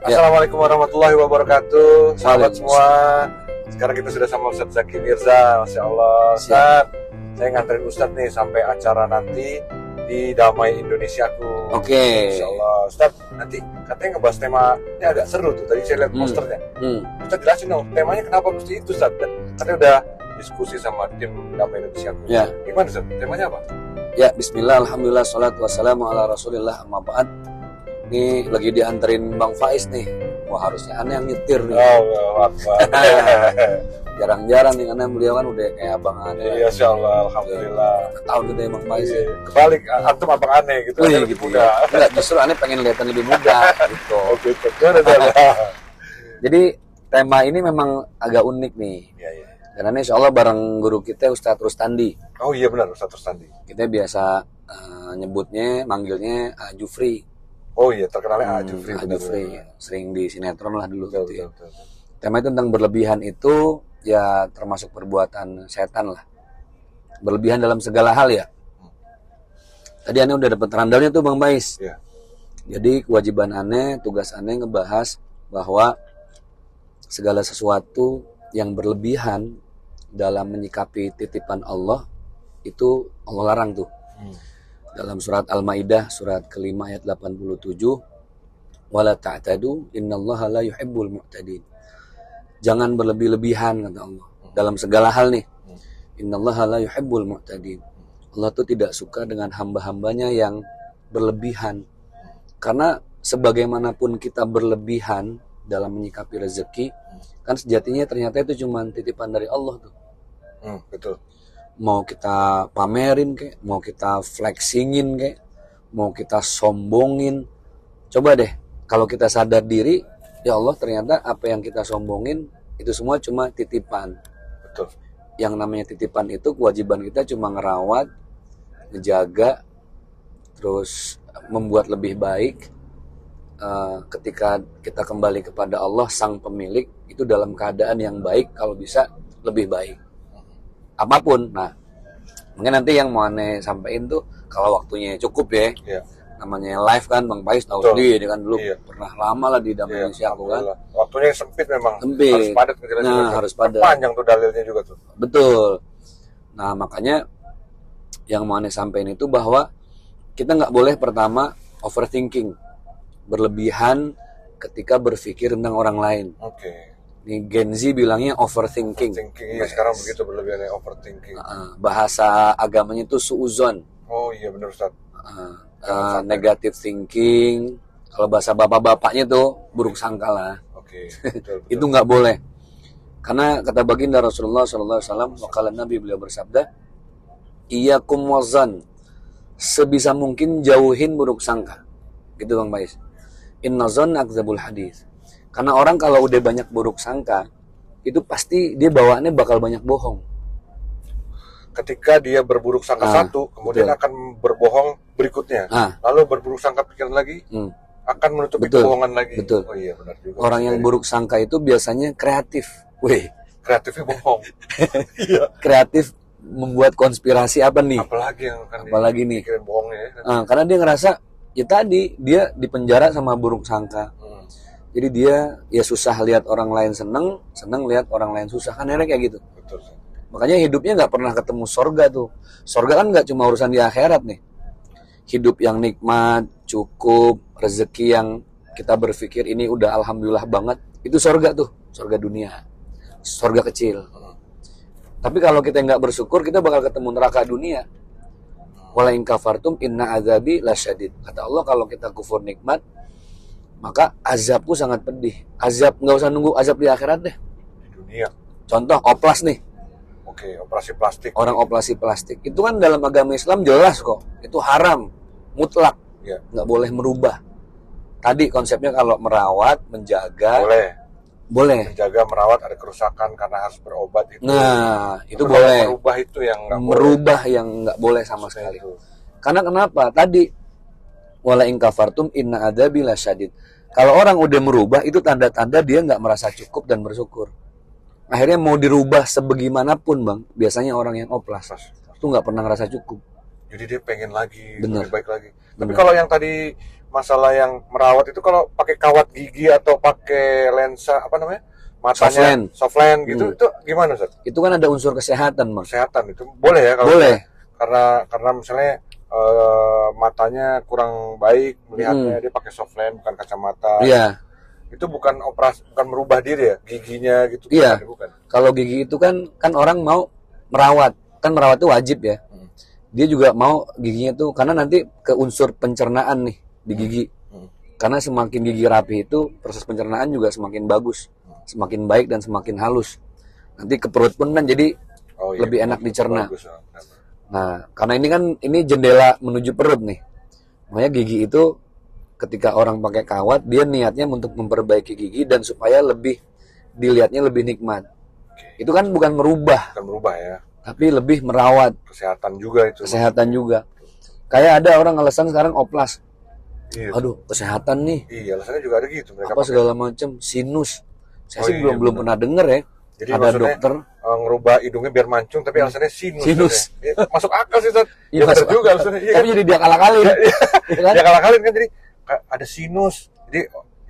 Assalamualaikum warahmatullahi wabarakatuh. Selamat semua. Sekarang kita sudah sama Ustadz Zaki Mirza. Masya Allah, Ustadz. Saya nganterin Ustadz nih sampai acara nanti di Damai Indonesiaku. Oke. Masya Allah, Ustadz. Nanti katanya ngebahas tema ini agak seru tuh. Tadi saya lihat posternya. Ustadz jelasin dong, temanya kenapa mesti itu, Ustadz. Dan katanya udah diskusi sama tim Damai Indonesiaku. Ya. Gimana, Ustadz? Temanya apa? Ya, bismillah, alhamdulillah, salatu wassalamu ala rasulillah, amma ba'd. Ini lagi dianterin Bang Faiz nih. Wah, harusnya aneh yang nyetir nih. Allah Akbar. Jarang-jarang nih, karena beliau kan udah kayak abang aneh. Iya, Insya Allah, Alhamdulillah. Tahun gitu ya Bang Faiz ya. Kebalik, antum abang aneh gitu. Wih, Aneh lebih gitu muda. ya. Enggak, justru aneh pengen kelihatan lebih muda gitu. Oke, betul. Jadi tema ini memang agak unik nih. Iya, iya. Karena ini insya Allah bareng guru kita Ustadz Rustandi. Oh iya benar, Ustadz Rustandi. Kita biasa nyebutnya, manggilnya Jufri. Oh iya, terkenalnya Jufri. Jufri. Sering di sinetron lah dulu Betul, gitu ya. betul. Tema itu tentang berlebihan itu ya termasuk perbuatan setan lah. Berlebihan dalam segala hal ya. Tadi aneh udah dapat randalnya tuh Bang Bais. Iya. Jadi kewajiban aneh, tugas aneh ngebahas bahwa segala sesuatu yang berlebihan dalam menyikapi titipan Allah itu Allah larang tuh. Dalam surat Al-Maidah surat kelima ayat 87, wala ta'tadu innallaha la yuhibbul mu'tadin. Jangan berlebih-lebihan kata Allah dalam segala hal nih. Innallaha la yuhibbul mu'tadin. Allah tuh tidak suka dengan hamba-hambanya yang berlebihan. Karena sebagaimanapun kita berlebihan dalam menyikapi rezeki, kan sejatinya ternyata itu cuma titipan dari Allah tuh. Betul. Mau kita pamerin kek, mau kita flexingin kek, mau kita sombongin. Coba deh, kalau kita sadar diri, ya Allah ternyata apa yang kita sombongin itu semua cuma titipan. Betul. Yang namanya titipan itu kewajiban kita cuma ngerawat, ngejaga, terus membuat lebih baik. Ketika kita kembali kepada Allah sang pemilik, itu dalam keadaan yang baik, kalau bisa lebih baik. Apapun, nah mungkin nanti yang mau aneh sampaikan tuh kalau waktunya cukup ya, namanya live kan Bang Pais tahu sendiri, dia kan dulu pernah lama lah di Damai Indonesia aku kan. Waktunya sempit memang, sempit. Harus padat ngejelasin. Nah, harus padat. Panjang tuh dalilnya juga tuh. Betul. Nah makanya yang mau aneh sampaikan itu bahwa kita nggak boleh pertama overthinking, berlebihan ketika berpikir tentang orang lain. Oke. Ini Gen Z bilangnya overthinking. Iya, sekarang begitu berlebihannya overthinking. Bahasa agamanya itu suuzon. Oh iya benar Ustaz. Negative thinking. Kalau bahasa bapak-bapaknya tuh buruk sangka lah. Oke. Betul. Itu nggak boleh. Karena kata baginda Rasulullah SAW, wakala Nabi beliau bersabda, iyyakum wazan, sebisa mungkin jauhin buruk sangka. Gitu Bang Bais. Inna zanna akzabul hadis. Karena orang kalau udah banyak buruk sangka, itu pasti dia bawaannya bakal banyak bohong. Ketika dia berburuk sangka satu, kemudian akan berbohong berikutnya. Lalu berburuk sangka pikiran lagi, akan menutupi kebohongan lagi. Betul. Oh iya benar juga. Orang yang buruk sangka itu biasanya kreatif. Wih, kreatifnya bohong. Iya. Kreatif membuat konspirasi apa nih? Apalagi yang akan nih? Pikiran bohongnya. Karena dia ngerasa ya tadi dia dipenjara sama buruk sangka. Jadi dia ya susah lihat orang lain seneng lihat orang lain susah, kan kayak gitu. Betul. Makanya hidupnya nggak pernah ketemu sorga tuh. Sorga kan nggak cuma urusan di akhirat nih. Hidup yang nikmat, cukup, rezeki yang kita berpikir ini udah alhamdulillah banget, itu sorga tuh, sorga dunia, sorga kecil. Tapi kalau kita nggak bersyukur, kita bakal ketemu neraka dunia. Wala in kafartum inna azabi lasyadid. Kata Allah kalau kita kufur nikmat, maka azabku sangat pedih. Azab nggak usah nunggu azab di akhirat deh. Di dunia. Contoh oplas nih. Oke, operasi plastik. Orang operasi plastik itu kan dalam agama Islam jelas kok. Itu haram, mutlak. Nggak boleh merubah. Tadi konsepnya kalau merawat, menjaga. Boleh. Menjaga, merawat ada kerusakan karena harus berobat itu. Nah, itu boleh. Merubah itu yang nggak boleh. Merubah yang nggak boleh sama sekali. Karena kenapa? Tadi wala in kafartum inna adzabi lasyadid. Kalau orang udah merubah, itu tanda-tanda dia nggak merasa cukup dan bersyukur. Akhirnya mau dirubah sebagaimanapun Bang, biasanya orang yang oplas itu nggak pernah ngerasa cukup. Jadi dia pengen lagi, Bener. lebih baik lagi. Tapi kalau yang tadi masalah yang merawat itu kalau pakai kawat gigi atau pakai lensa apa namanya? Matanya soft lens gitu itu gimana, Ustaz? Itu kan ada unsur kesehatan, Bang. Kesehatan itu boleh ya kalau Boleh. karena misalnya matanya kurang baik melihatnya, dia pakai soft lens bukan kacamata. Iya. Itu bukan operasi, bukan merubah diri ya giginya gitu. Iya. Bukan. Kalau gigi itu kan orang mau merawat. Kan merawat itu wajib ya. Dia juga mau giginya tuh karena nanti ke unsur pencernaan nih di gigi. Karena semakin gigi rapi itu proses pencernaan juga semakin bagus, semakin baik dan semakin halus. Nanti ke perut pun kan jadi lebih enak dicerna. Bagus. Nah, karena ini jendela menuju perut nih. Makanya gigi itu ketika orang pakai kawat, dia niatnya untuk memperbaiki gigi dan supaya lebih dilihatnya lebih nikmat. Itu kan bukan merubah. Bukan merubah ya. Tapi lebih merawat. Kesehatan juga itu. Kesehatan juga. Kayak ada orang alasan sekarang oplas. Iya. Aduh, kesehatan nih. Iya, alasannya juga ada gitu mereka. Apa segala macam, sinus. Saya sih belum pernah denger ya. Jadi ada dokter ngerubah hidungnya biar mancung tapi alasannya sinus. Sinus. Ya, masuk akal sih, Ustaz. Iya, Benar juga alasannya. Iya, tapi jadi dia kalah-kalin. Kan? Dia kalah-kalin kan jadi ada sinus. Jadi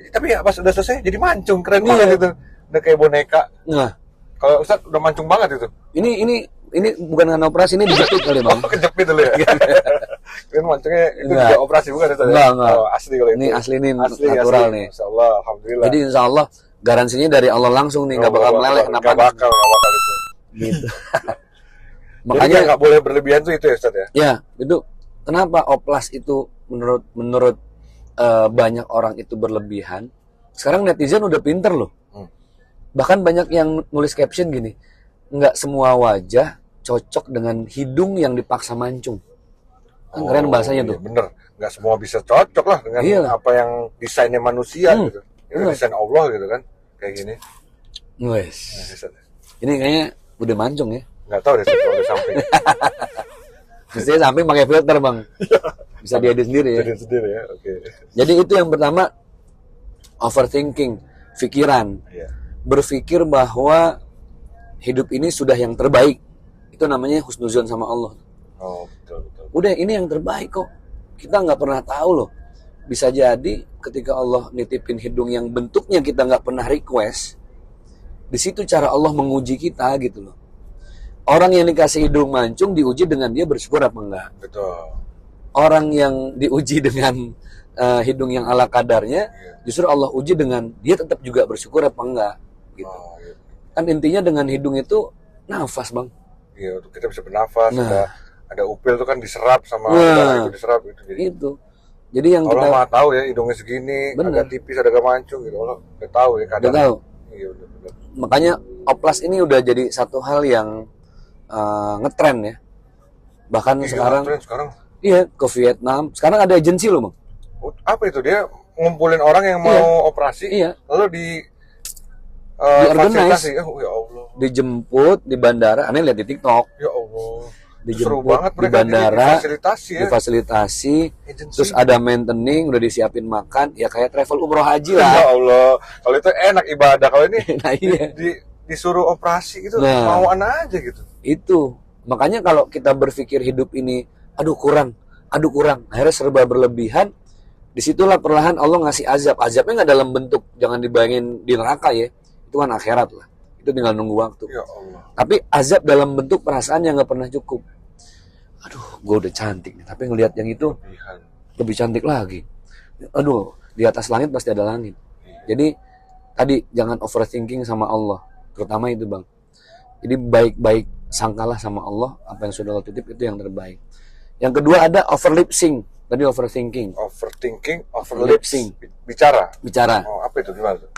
tapi ya pas udah selesai jadi mancung, keren banget itu. Udah kayak boneka. Nah, kalau Ustaz udah mancung banget itu. Ini bukan karena operasi, ini dijepit kali, Bang. Kejepit dulu ya. Kan mancungnya itu juga operasi bukan itu? Enggak. Oh, asli kalau ini itu. Asli natural nih. Insyaallah, alhamdulillah. Jadi insyaallah garansinya dari Allah langsung nih, nggak bakal meleleh kenapa? Nggak bakal itu. Gitu. Makanya nggak boleh berlebihan tuh itu ya, Ustaz ya. Ya, itu kenapa oplas itu menurut banyak orang itu berlebihan. Sekarang netizen udah pinter loh. Bahkan banyak yang nulis caption gini, nggak semua wajah cocok dengan hidung yang dipaksa mancung. Kan keren bahasanya tuh. Bener, nggak semua bisa cocok lah dengan apa yang desainnya manusia gitu. Ini desain Allah gitu kan, kayak gini. Wes. Ini kayaknya udah mancung ya. Nggak tahu deh udah samping. Mestinya samping pakai filter, Bang. Bisa diedit sendiri ya. Edit sendiri ya, oke. Jadi itu yang pertama, overthinking, pikiran. Berpikir bahwa hidup ini sudah yang terbaik. Itu namanya husnuzon sama Allah. Oh, betul. Udah ini yang terbaik kok. Kita nggak pernah tahu loh. Bisa jadi ketika Allah nitipin hidung yang bentuknya kita nggak pernah request, di situ cara Allah menguji kita gitu loh. Orang yang dikasih hidung mancung diuji dengan dia bersyukur apa enggak. Betul. Orang yang diuji dengan hidung yang ala kadarnya, justru Allah uji dengan dia tetap juga bersyukur apa enggak gitu. Kan intinya dengan hidung itu nafas, Bang. Iya, kita bisa bernafas. Ada upil tuh kan diserap sama itu diserap itu. Jadi yang Allah kita mah tahu ya hidungnya segini, agak tipis, agak mancung gitu. Allah udah tahu ya kadang. Udah tahu. Iya, benar. Makanya oplas ini udah jadi satu hal yang ngetren ya. Bahkan sekarang iya, ke Vietnam. Sekarang ada agensi loh, Bang. Apa itu? Dia ngumpulin orang yang mau operasi, lalu diorganize, ya Allah. dijemput di bandara. Aneh lihat di TikTok. Ya Allah. Dijemput di bandara, difasilitasi, agency. Terus ada maintenance, udah disiapin makan, ya kayak travel umroh haji lah. Ya Allah, kalau itu enak ibadah. Kalau ini nah, iya. disuruh operasi gitu, mauan aja gitu. Itu, makanya kalau kita berpikir hidup ini, aduh kurang, akhirnya serba berlebihan, disitulah perlahan Allah ngasih azab. Azabnya nggak dalam bentuk, jangan dibayangin di neraka ya, itu kan akhirat lah. Itu tinggal nunggu waktu. Ya Allah. Tapi azab dalam bentuk perasaan yang nggak pernah cukup. Aduh, gue udah cantik nih, tapi ngelihat yang itu lebih cantik lagi. Aduh, di atas langit pasti ada langit. Jadi tadi jangan overthinking sama Allah, terutama itu, Bang. Jadi baik-baik sangkalah sama Allah, apa yang sudah Allah titip itu yang terbaik. Yang kedua ada overlipsing. Tadi overthinking. Overthinking, overlipsing. Bicara. Bicara. Oh, apa itu gimana tuh?